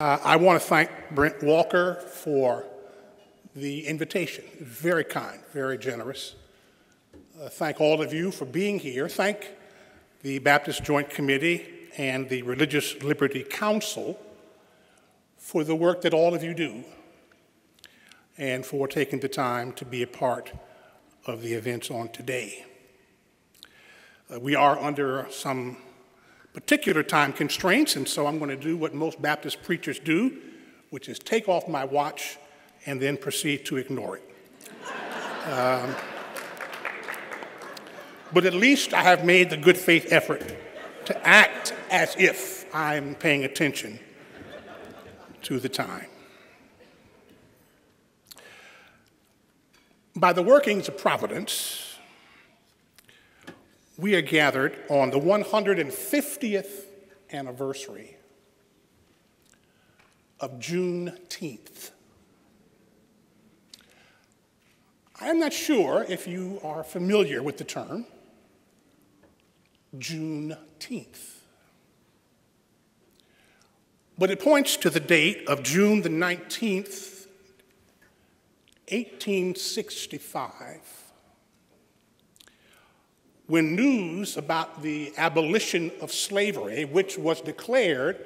I want to thank Brent Walker for the invitation. Very kind, very generous. Thank all of you for being here. Thank the Baptist Joint Committee and the Religious Liberty Council for the work that all of you do and for taking the time to be a part of the events on today. We are under some particular time constraints, and so I'm going to do what most Baptist preachers do, which is take off my watch and then proceed to ignore it. But at least I have made the good faith effort to act as if I'm paying attention to the time. By the workings of providence, we are gathered on the 150th anniversary of Juneteenth. I'm not sure if you are familiar with the term Juneteenth, but it points to the date of June the 19th, 1865, when news about the abolition of slavery, which was declared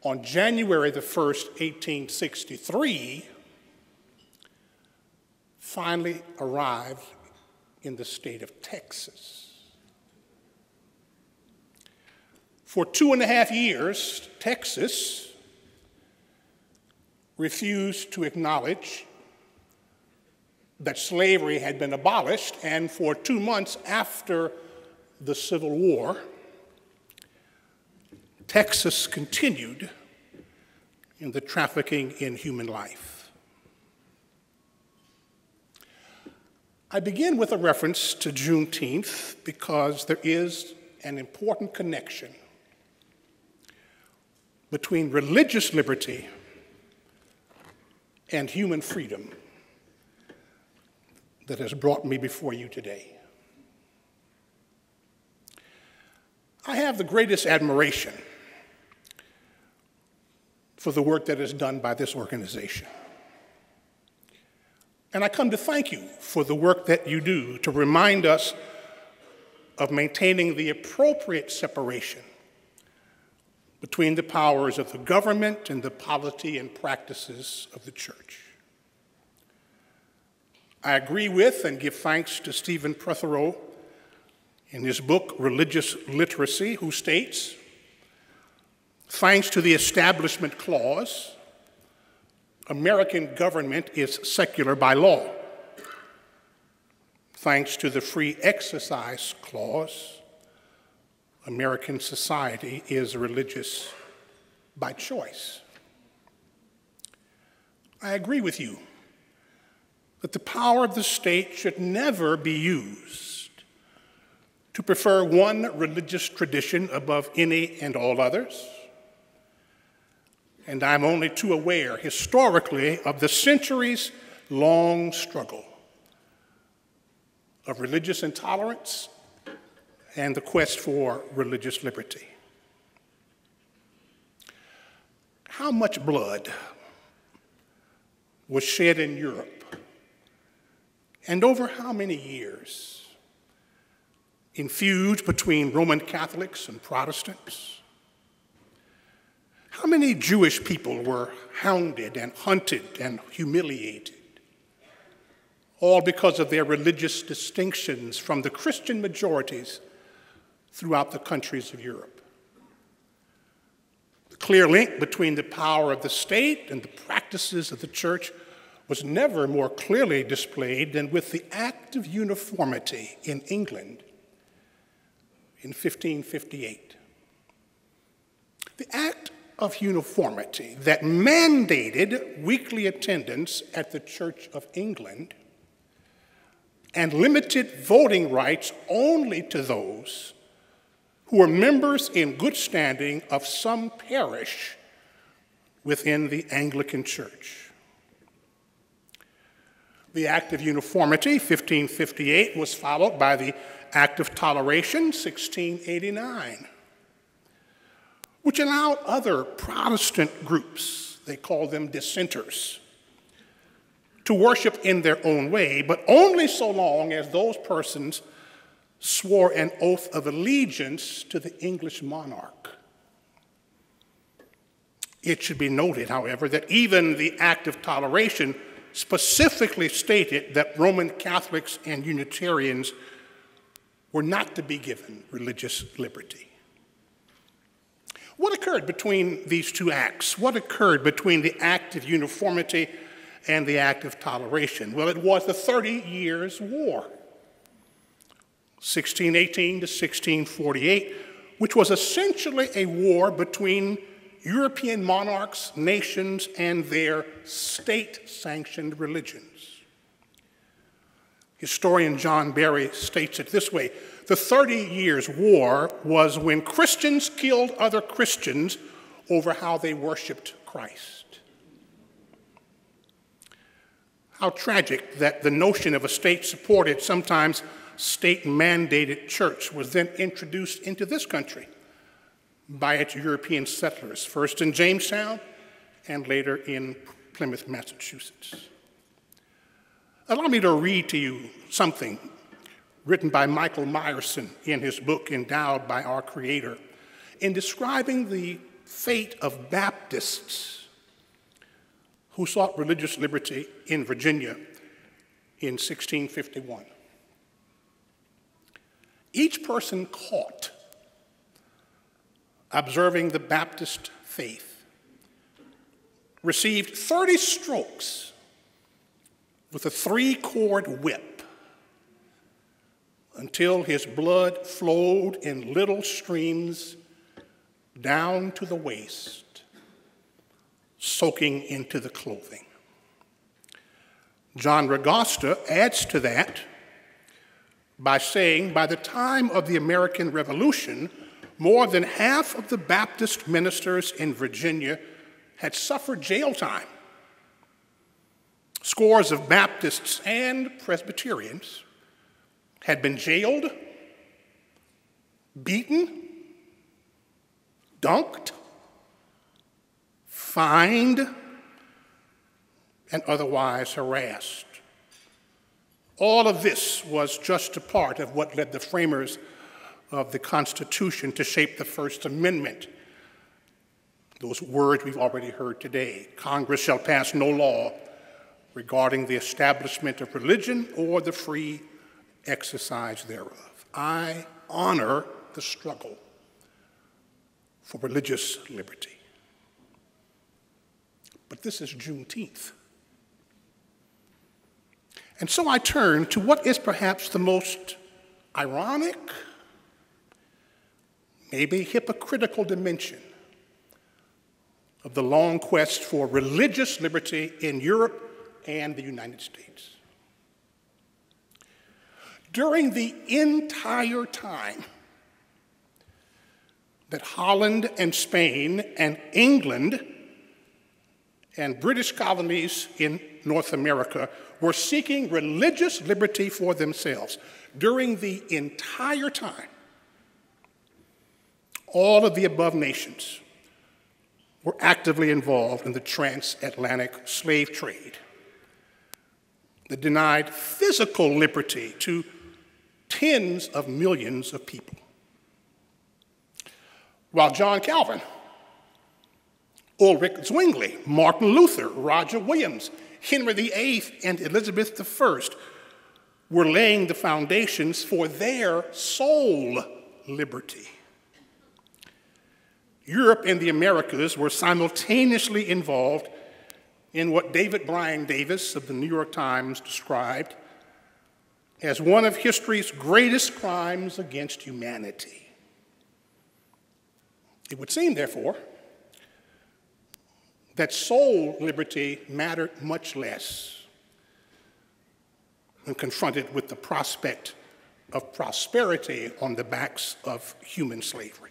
on January the 1st, 1863, finally arrived in the state of Texas. For 2.5 years, Texas refused to acknowledge that slavery had been abolished, and for 2 months after the Civil War, Texas continued in the trafficking in human life. I begin with a reference to Juneteenth because there is an important connection between religious liberty and human freedom that has brought me before you today. I have the greatest admiration for the work that is done by this organization. And I come to thank you for the work that you do to remind us of maintaining the appropriate separation between the powers of the government and the polity and practices of the church. I agree with and give thanks to Stephen Prothero in his book, Religious Literacy, who states, thanks to the Establishment Clause, American government is secular by law. Thanks to the Free Exercise Clause, American society is religious by choice. I agree with you that the power of the state should never be used to prefer one religious tradition above any and all others. And I'm only too aware historically of the centuries-long struggle of religious intolerance and the quest for religious liberty. How much blood was shed in Europe, and over how many years, in feuds between Roman Catholics and Protestants? How many Jewish people were hounded and hunted and humiliated, all because of their religious distinctions from the Christian majorities throughout the countries of Europe? The clear link between the power of the state and the practices of the church was never more clearly displayed than with the Act of Uniformity in England in 1558. The Act of Uniformity that mandated weekly attendance at the Church of England and limited voting rights only to those who were members in good standing of some parish within the Anglican Church. The Act of Uniformity, 1558, was followed by the Act of Toleration, 1689, which allowed other Protestant groups, they call them dissenters, to worship in their own way, but only so long as those persons swore an oath of allegiance to the English monarch. It should be noted, however, that even the Act of Toleration specifically stated that Roman Catholics and Unitarians were not to be given religious liberty. What occurred between these two acts? What occurred between the Act of Uniformity and the Act of Toleration? Well, it was the 30 Years' War, 1618 to 1648, which was essentially a war between European monarchs, nations, and their state-sanctioned religions. Historian John Barry states it this way: the 30 Years' War was when Christians killed other Christians over how they worshiped Christ. How tragic that the notion of a state-supported, sometimes state-mandated church was then introduced into this country by its European settlers, first in Jamestown and later in Plymouth, Massachusetts. Allow me to read to you something written by Michael Meyerson in his book, Endowed by Our Creator, in describing the fate of Baptists who sought religious liberty in Virginia in 1651. Each person caught observing the Baptist faith received 30 strokes with a 3-cord whip until his blood flowed in little streams down to the waist, soaking into the clothing. John Ragosta adds to that by saying, by the time of the American Revolution, more than half of the Baptist ministers in Virginia had suffered jail time. Scores of Baptists and Presbyterians had been jailed, beaten, dunked, fined, and otherwise harassed. All of this was just a part of what led the framers of the Constitution to shape the First Amendment. Those words we've already heard today: Congress shall pass no law regarding the establishment of religion or the free exercise thereof. I honor the struggle for religious liberty. But this is Juneteenth. And so I turn to what is perhaps the most ironic, maybe hypocritical dimension of the long quest for religious liberty in Europe and the United States. During the entire time that Holland and Spain and England and British colonies in North America were seeking religious liberty for themselves, during the entire time, all of the above nations were actively involved in the transatlantic slave trade that denied physical liberty to tens of millions of people. While John Calvin, Ulrich Zwingli, Martin Luther, Roger Williams, Henry VIII, and Elizabeth I were laying the foundations for their soul liberty. Europe and the Americas were simultaneously involved in what David Bryan Davis of the New York Times described as one of history's greatest crimes against humanity. It would seem, therefore, that soul liberty mattered much less when confronted with the prospect of prosperity on the backs of human slavery.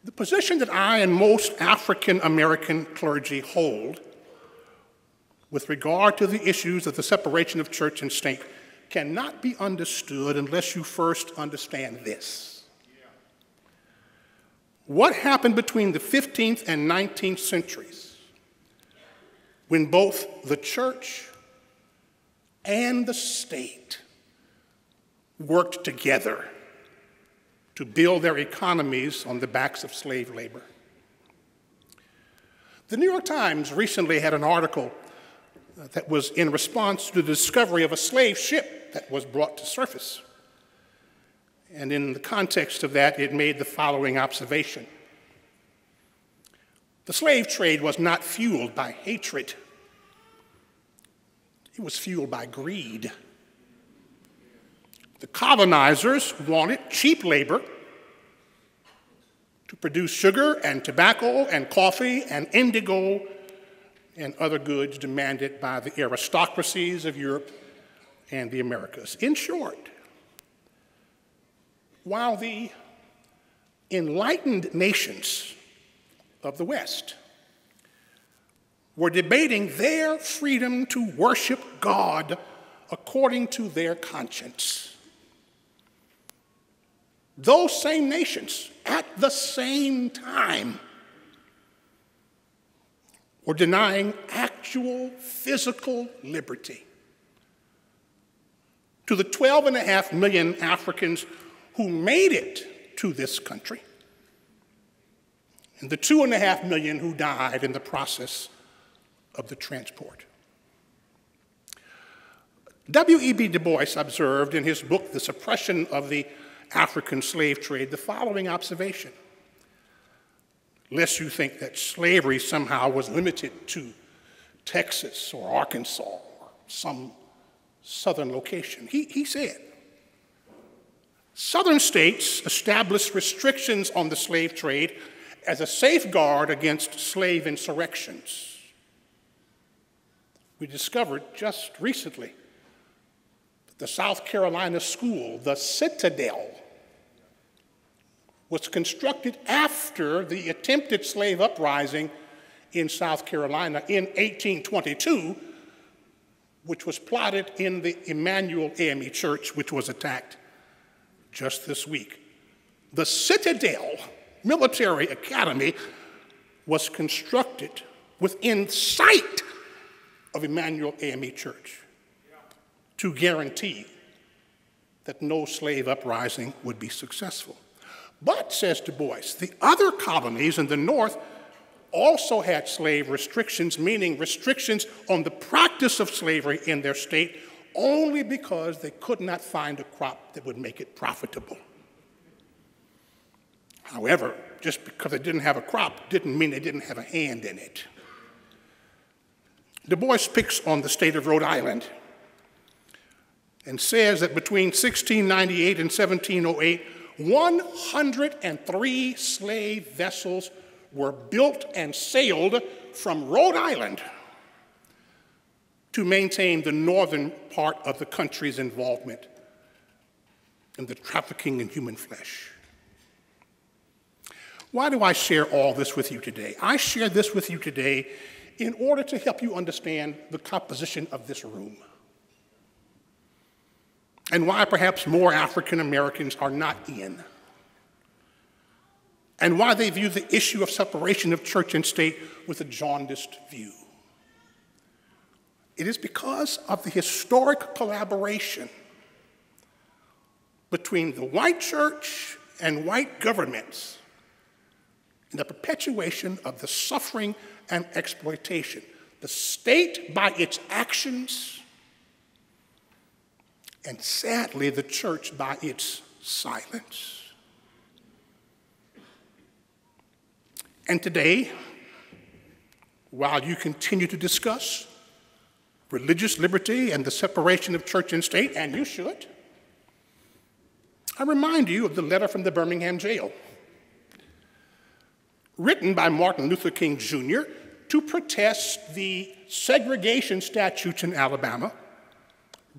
The position that I and most African American clergy hold with regard to the issues of the separation of church and state cannot be understood unless you first understand this. What happened between the 15th and 19th centuries when both the church and the state worked together to build their economies on the backs of slave labor? The New York Times recently had an article that was in response to the discovery of a slave ship that was brought to surface. And in the context of that, it made the following observation. The slave trade was not fueled by hatred. It was fueled by greed. The colonizers wanted cheap labor to produce sugar and tobacco and coffee and indigo and other goods demanded by the aristocracies of Europe and the Americas. In short, while the enlightened nations of the West were debating their freedom to worship God according to their conscience, those same nations at the same time were denying actual physical liberty to the 12.5 million Africans who made it to this country and the 2.5 million who died in the process of the transport. W.E.B. Du Bois observed in his book, The Suppression of the African Slave Trade, the following observation: lest you think that slavery somehow was limited to Texas or Arkansas or some southern location. He said, Southern states established restrictions on the slave trade as a safeguard against slave insurrections. We discovered just recently that the South Carolina school, the Citadel, was constructed after the attempted slave uprising in South Carolina in 1822, which was plotted in the Emanuel AME Church, which was attacked just this week. The Citadel Military Academy was constructed within sight of Emanuel AME Church to guarantee that no slave uprising would be successful. But, says Du Bois, the other colonies in the North also had slave restrictions, meaning restrictions on the practice of slavery in their state, only because they could not find a crop that would make it profitable. However, just because they didn't have a crop didn't mean they didn't have a hand in it. Du Bois picks on the state of Rhode Island and says that between 1698 and 1708, 103 slave vessels were built and sailed from Rhode Island to maintain the northern part of the country's involvement in the trafficking in human flesh. Why do I share all this with you today? I share this with you today in order to help you understand the composition of this room and why perhaps more African Americans are not in, and why they view the issue of separation of church and state with a jaundiced view. It is because of the historic collaboration between the white church and white governments in the perpetuation of the suffering and exploitation. The state by its actions, and sadly, the church by its silence. And today, while you continue to discuss religious liberty and the separation of church and state, and you should, I remind you of the letter from the Birmingham jail, written by Martin Luther King Jr. to protest the segregation statutes in Alabama.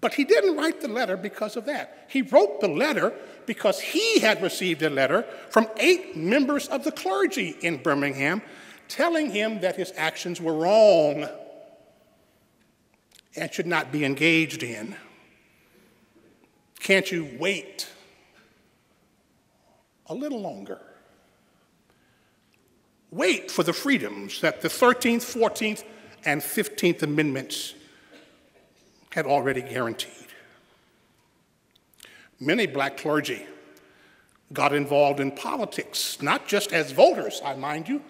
But he didn't write the letter because of that. He wrote the letter because he had received a letter from 8 members of the clergy in Birmingham telling him that his actions were wrong and should not be engaged in. Can't you wait a little longer? wait for the freedoms that the 13th, 14th, and 15th Amendments had already guaranteed. Many black clergy got involved in politics, not just as voters, I mind you,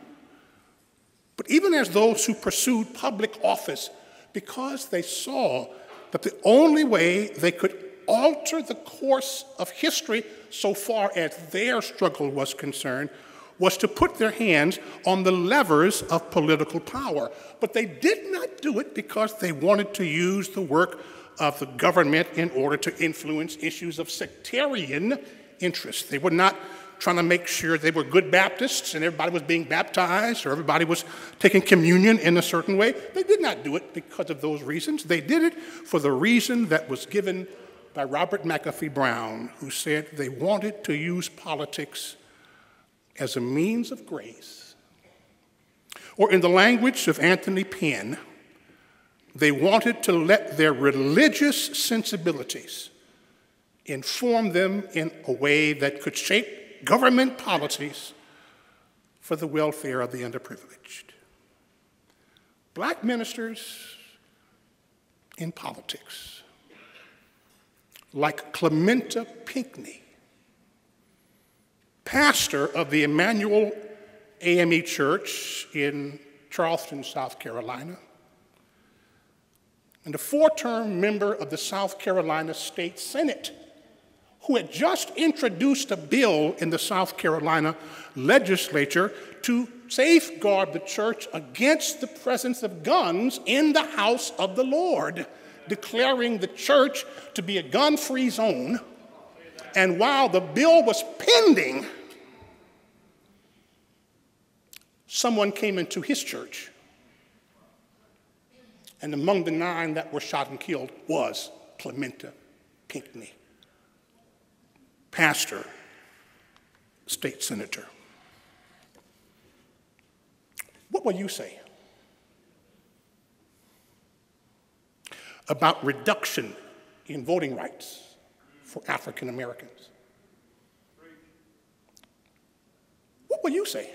but even as those who pursued public office because they saw that the only way they could alter the course of history so far as their struggle was concerned was to put their hands on the levers of political power. But they did not do it because they wanted to use the work of the government in order to influence issues of sectarian interest. They were not trying to make sure they were good Baptists and everybody was being baptized or everybody was taking communion in a certain way. They did not do it because of those reasons. They did it for the reason that was given by Robert McAfee Brown, who said they wanted to use politics as a means of grace. Or in the language of Anthony Penn, they wanted to let their religious sensibilities inform them in a way that could shape government policies for the welfare of the underprivileged. Black ministers in politics, like Clementa Pinckney, pastor of the Emanuel AME Church in Charleston, South Carolina, and a four-term member of the South Carolina State Senate, who had just introduced a bill in the South Carolina legislature to safeguard the church against the presence of guns in the house of the Lord, declaring the church to be a gun-free zone. And while the bill was pending, someone came into his church, and among the 9 that were shot and killed was Clementa Pinckney, pastor, state senator. What will you say about reduction in voting rights for African Americans? What will you say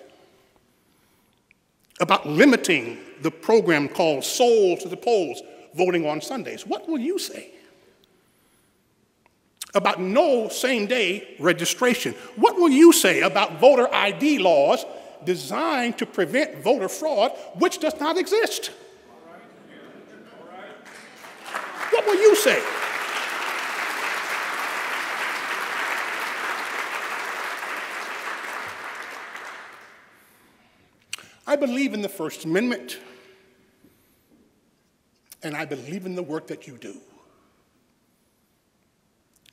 about limiting the program called Soul to the Polls, voting on Sundays? What will you say about no same-day registration? What will you say about voter ID laws designed to prevent voter fraud, which does not exist? What will you say? I believe in the First Amendment, and I believe in the work that you do.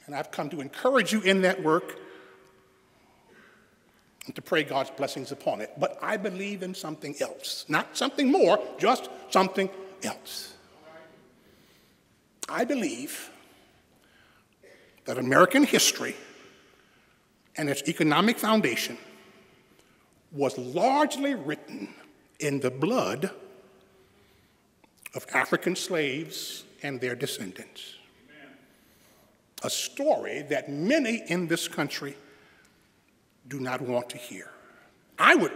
And I've come to encourage you in that work and to pray God's blessings upon it. But I believe in something else, not something more, just something else. I believe that American history and its economic foundation was largely written in the blood of African slaves and their descendants. Amen. A story that many in this country do not want to hear. I would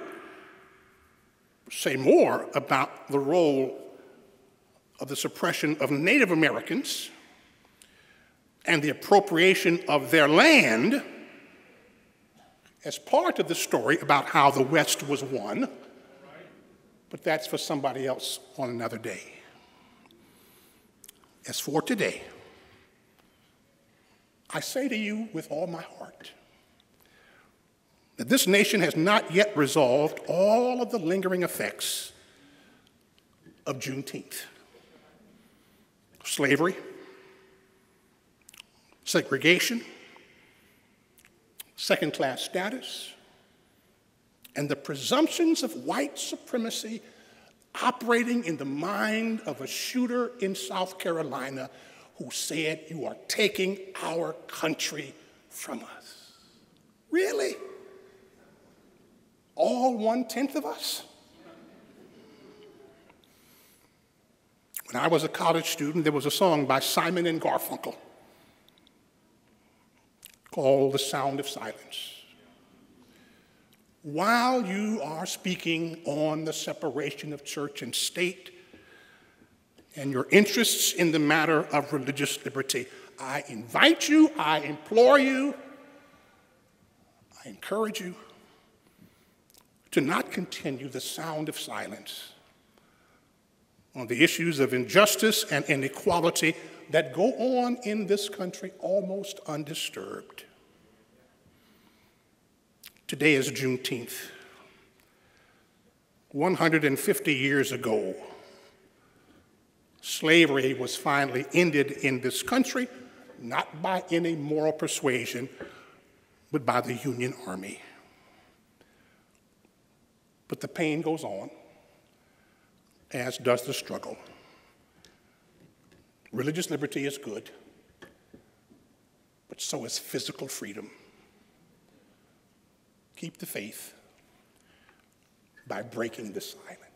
say more about the role of the suppression of Native Americans and the appropriation of their land as part of the story about how the West was won, but that's for somebody else on another day. As for today, I say to you with all my heart that this nation has not yet resolved all of the lingering effects of Juneteenth. Slavery, segregation, second-class status, and the presumptions of white supremacy operating in the mind of a shooter in South Carolina who said, "You are taking our country from us." Really? All 1/10 of us? When I was a college student, there was a song by Simon and Garfunkel called "The Sound of Silence." while you are speaking on the separation of church and state and your interests in the matter of religious liberty, I invite you, I implore you, I encourage you to not continue the sound of silence on the issues of injustice and inequality that go on in this country almost undisturbed. Today is Juneteenth. 150 years ago, slavery was finally ended in this country, not by any moral persuasion, but by the Union Army. But the pain goes on, as does the struggle. Religious liberty is good, but so is physical freedom. Keep the faith by breaking the silence.